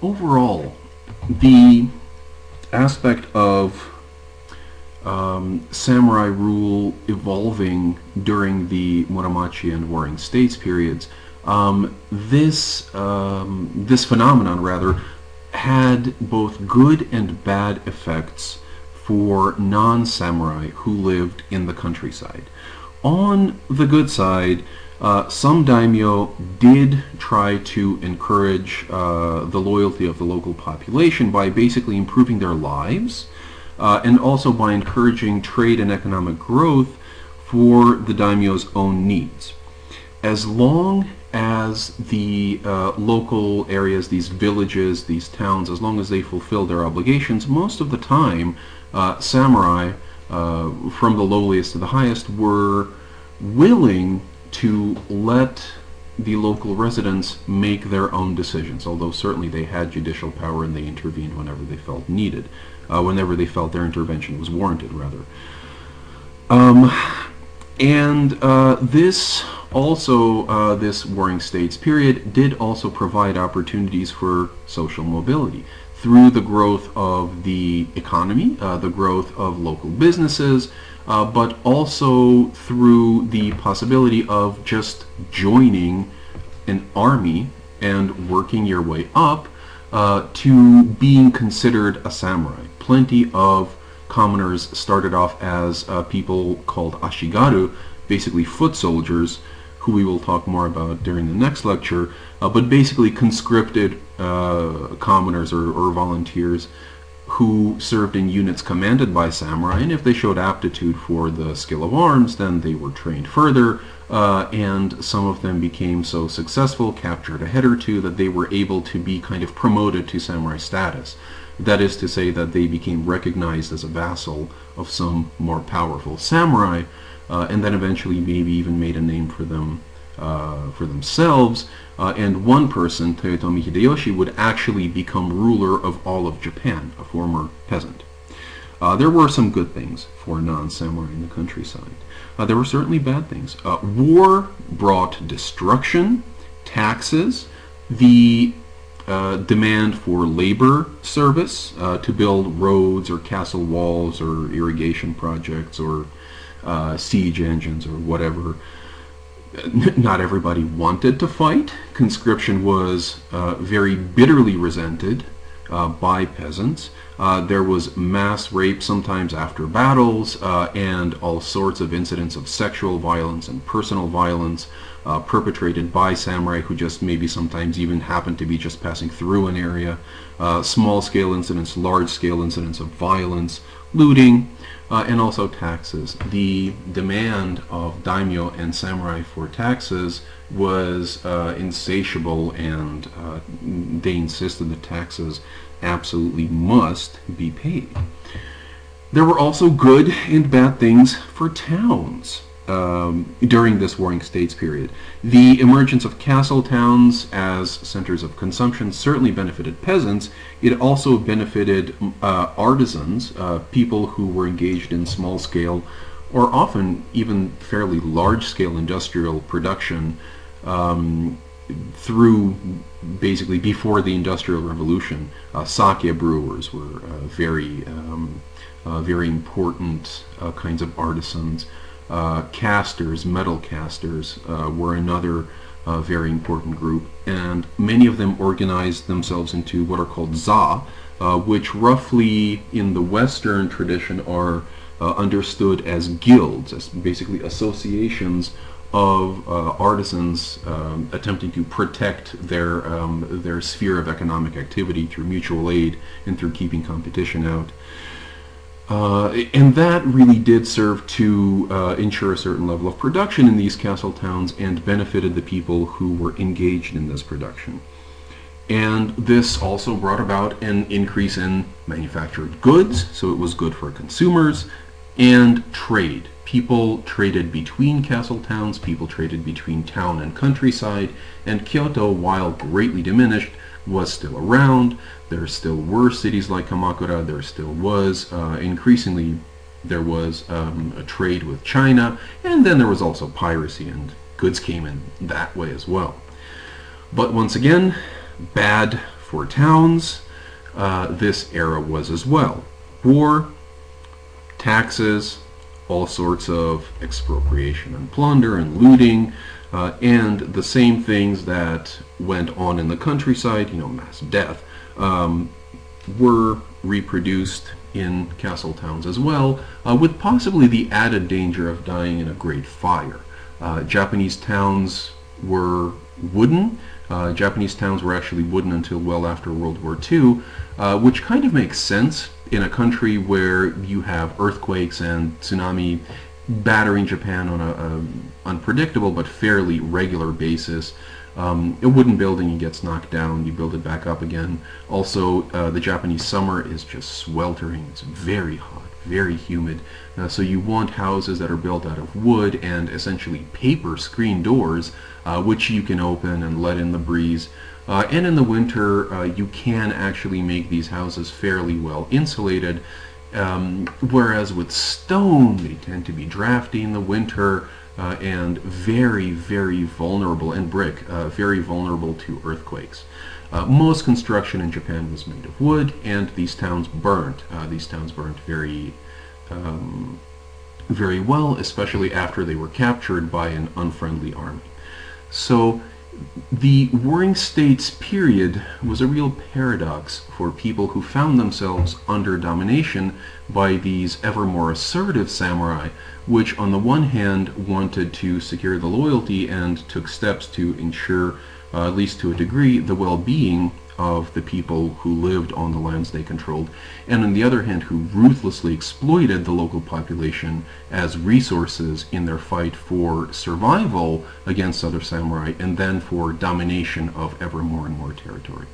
overall, the aspect of samurai rule evolving during the Muromachi and Warring States periods, this phenomenon rather had both good and bad effects for non-samurai who lived in the countryside. On the good side, some daimyo did try to encourage the loyalty of the local population by basically improving their lives, and also by encouraging trade and economic growth for the daimyo's own needs. As long as the local areas, these villages, these towns, as long as they fulfill their obligations, most of the time, samurai, from the lowliest to the highest, were willing to let the local residents make their own decisions, although certainly they had judicial power and they intervened whenever they felt needed, whenever they felt their intervention was warranted, rather. And this also, this Warring States period did also provide opportunities for social mobility through the growth of the economy, the growth of local businesses, but also through the possibility of just joining an army and working your way up to being considered a samurai. Plenty of commoners started off as people called ashigaru, basically foot soldiers, who we will talk more about during the next lecture, but basically conscripted commoners or volunteers who served in units commanded by samurai, and if they showed aptitude for the skill of arms, then they were trained further, and some of them became so successful, captured a head or two, that they were able to be kind of promoted to samurai status. That is to say that they became recognized as a vassal of some more powerful samurai, and then eventually maybe even made a name for them for themselves. And one person, Toyotomi Hideyoshi, would actually become ruler of all of Japan, a former peasant. There were some good things for non-samurai in the countryside. There were certainly bad things. War brought destruction, taxes, the demand for labor service to build roads or castle walls or irrigation projects or siege engines or whatever. Not everybody wanted to fight. Conscription was very bitterly resented by peasants. There was mass rape sometimes after battles, and all sorts of incidents of sexual violence and personal violence perpetrated by samurai who just maybe sometimes even happened to be just passing through an area. Small-scale incidents, large-scale incidents of violence, looting, and also taxes. The demand of daimyo and samurai for taxes was insatiable, and they insisted that taxes absolutely must be paid. There were also good and bad things for towns during this Warring States period. The emergence of castle towns as centers of consumption certainly benefited peasants. It also benefited artisans, people who were engaged in small-scale or often even fairly large-scale industrial production through basically before the Industrial Revolution. Sake brewers were very important kinds of artisans. Casters, metal casters, were another very important group, and many of them organized themselves into what are called za, which roughly in the Western tradition are understood as guilds, as basically associations of artisans attempting to protect their sphere of economic activity through mutual aid and through keeping competition out. And that really did serve to ensure a certain level of production in these castle towns and benefited the people who were engaged in this production. And this also brought about an increase in manufactured goods, so it was good for consumers, and trade. People traded between castle towns, people traded between town and countryside, and Kyoto, while greatly diminished, was still around. There still were cities like Kamakura. There still was, increasingly, there was a trade with China, and then there was also piracy, and goods came in that way as well. But once again, bad for towns, this era was as well. War, taxes, all sorts of expropriation and plunder and looting, and the same things that went on in the countryside, mass death, were reproduced in castle towns as well, with possibly the added danger of dying in a great fire. Japanese towns were wooden. Japanese towns were actually wooden until well after World War II, which kind of makes sense in a country where you have earthquakes and tsunami battering Japan on an unpredictable but fairly regular basis. A wooden building gets knocked down, you build it back up again. Also, the Japanese summer is just sweltering. It's very hot, very humid. So you want houses that are built out of wood and essentially paper screen doors, which you can open and let in the breeze. And in the winter, you can actually make these houses fairly well insulated, whereas with stone, they tend to be drafty in the winter, and very, very vulnerable, and brick, very vulnerable to earthquakes. Most construction in Japan was made of wood, and these towns burned. These towns burned very, very well, especially after they were captured by an unfriendly army. So the Warring States period was a real paradox for people who found themselves under domination by these ever more assertive samurai, which on the one hand wanted to secure the loyalty and took steps to ensure, at least to a degree, the well-being of the people who lived on the lands they controlled, and on the other hand who ruthlessly exploited the local population as resources in their fight for survival against other samurai and then for domination of ever more and more territory.